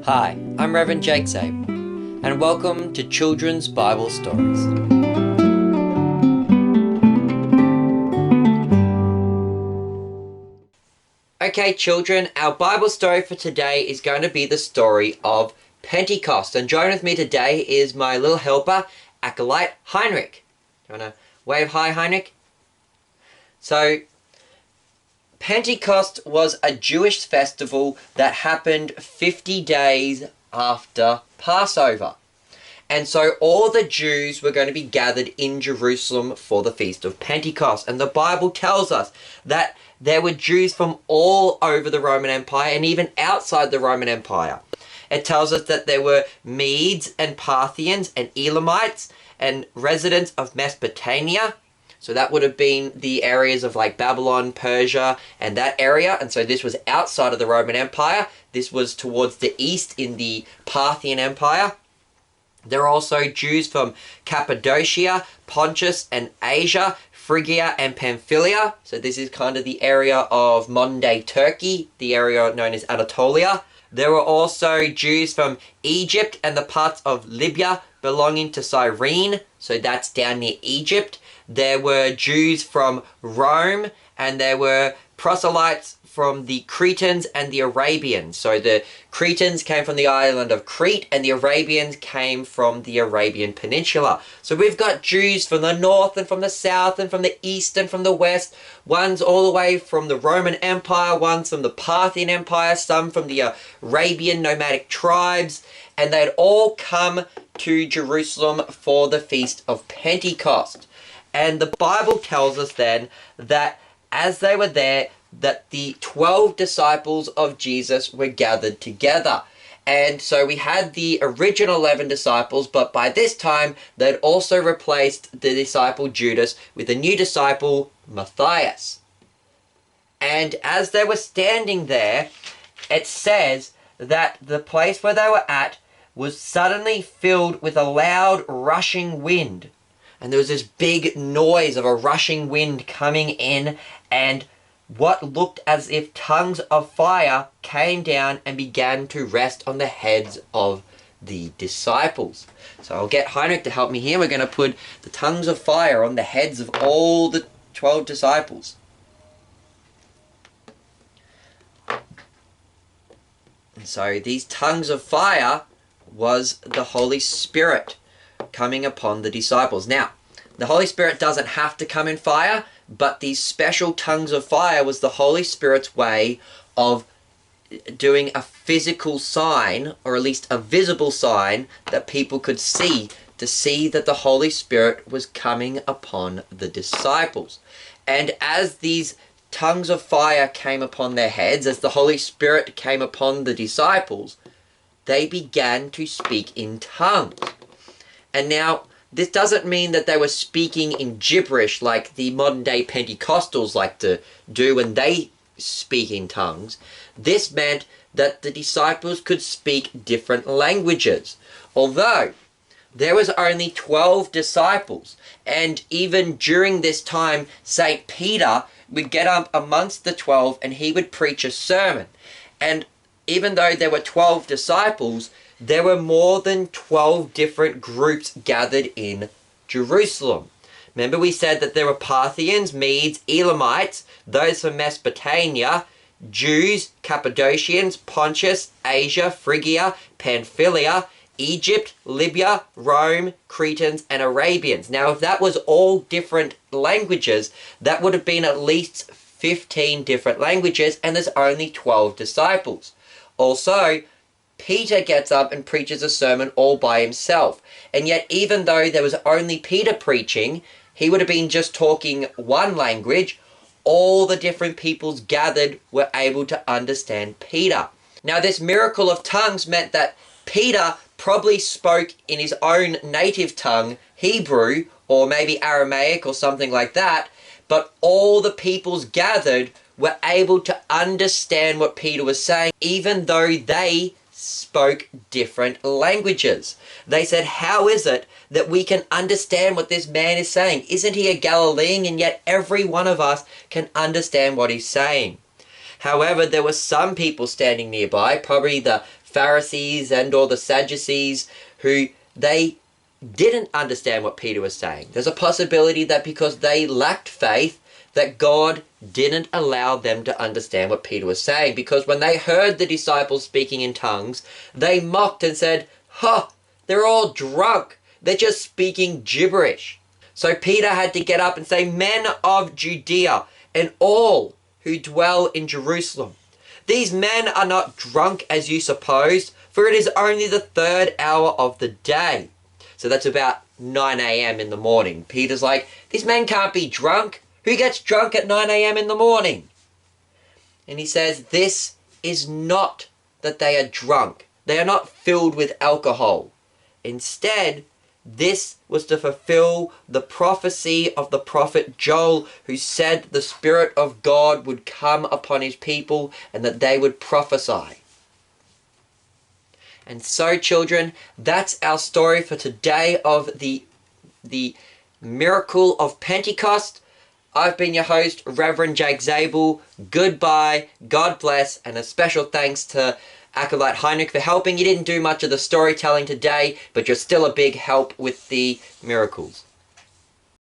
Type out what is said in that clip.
Hi, I'm Reverend Jake Sabe, and welcome to Children's Bible Stories. Okay, children, our Bible story for today is going to be the story of Pentecost. And joining with me today is my little helper, acolyte Heinrich. You want to wave hi, Heinrich? So, Pentecost was a Jewish festival that happened 50 days after Passover. And so all the Jews were going to be gathered in Jerusalem for the Feast of Pentecost. And the Bible tells us that there were Jews from all over the Roman Empire and even outside the Roman Empire. It tells us that there were Medes and Parthians and Elamites and residents of Mesopotamia. So that would have been the areas of like Babylon, Persia, and that area. And so this was outside of the Roman Empire. This was towards the east in the Parthian Empire. There are also Jews from Cappadocia, Pontus and Asia, Phrygia and Pamphylia. So this is kind of the area of modern-day Turkey, the area known as Anatolia. There were also Jews from Egypt and the parts of Libya belonging to Cyrene. So that's down near Egypt. There were Jews from Rome, and there were proselytes from the Cretans and the Arabians. So the Cretans came from the island of Crete, and the Arabians came from the Arabian Peninsula. So we've got Jews from the north and from the south and from the east and from the west. One's all the way from the Roman Empire, one's from the Parthian Empire, some from the Arabian nomadic tribes, and they'd all come to Jerusalem for the Feast of Pentecost. And the Bible tells us then that as they were there, that the 12 disciples of Jesus were gathered together. And so we had the original 11 disciples, but by this time, they'd also replaced the disciple Judas with a new disciple, Matthias. And as they were standing there, it says that the place where they were at was suddenly filled with a loud rushing wind. And there was this big noise of a rushing wind coming in, and what looked as if tongues of fire came down and began to rest on the heads of the disciples. So I'll get Heinrich to help me here. We're going to put the tongues of fire on the heads of all the 12 disciples. And so these tongues of fire was the Holy Spirit coming upon the disciples. Now, the Holy Spirit doesn't have to come in fire, but these special tongues of fire was the Holy Spirit's way of doing a physical sign, or at least a visible sign, that people could see, to see that the Holy Spirit was coming upon the disciples. And as these tongues of fire came upon their heads, as the Holy Spirit came upon the disciples, they began to speak in tongues. And now, this doesn't mean that they were speaking in gibberish like the modern-day Pentecostals like to do when they speak in tongues. This meant that the disciples could speak different languages. Although there was only 12 disciples, and even during this time, St. Peter would get up amongst the 12 and he would preach a sermon. And even though there were 12 disciples, there were more than 12 different groups gathered in Jerusalem. Remember we said that there were Parthians, Medes, Elamites, those from Mesopotamia, Jews, Cappadocians, Pontus, Asia, Phrygia, Pamphylia, Egypt, Libya, Rome, Cretans, and Arabians. Now if that was all different languages, that would have been at least 15 different languages, and there's only 12 disciples. Also, Peter gets up and preaches a sermon all by himself. And yet, even though there was only Peter preaching, he would have been just talking one language. All the different peoples gathered were able to understand Peter. Now, this miracle of tongues meant that Peter probably spoke in his own native tongue, Hebrew, or maybe Aramaic or something like that. But all the peoples gathered were able to understand what Peter was saying, even though they spoke different languages. They said, how is it that we can understand what this man is saying? Isn't he a Galilean? And yet every one of us can understand what he's saying. However, there were some people standing nearby, probably the Pharisees and or the Sadducees who they didn't understand what Peter was saying. There's a possibility that because they lacked faith, that God didn't allow them to understand what Peter was saying. Because when they heard the disciples speaking in tongues, they mocked and said, "Ha, they're all drunk. They're just speaking gibberish." So Peter had to get up and say, "Men of Judea and all who dwell in Jerusalem, these men are not drunk as you supposed, for it is only the 3rd hour of the day." So that's about 9 a.m. in the morning. Peter's like, these men can't be drunk. Who gets drunk at 9 a.m. in the morning? And he says, this is not that they are drunk. They are not filled with alcohol. Instead, this was to fulfill the prophecy of the prophet Joel, who said the Spirit of God would come upon his people and that they would prophesy. And so, children, that's our story for today of the miracle of Pentecost. I've been your host, Reverend Jake Zabel. Goodbye, God bless, and a special thanks to Acolyte Heinrich for helping. You didn't do much of the storytelling today, but you're still a big help with the miracles.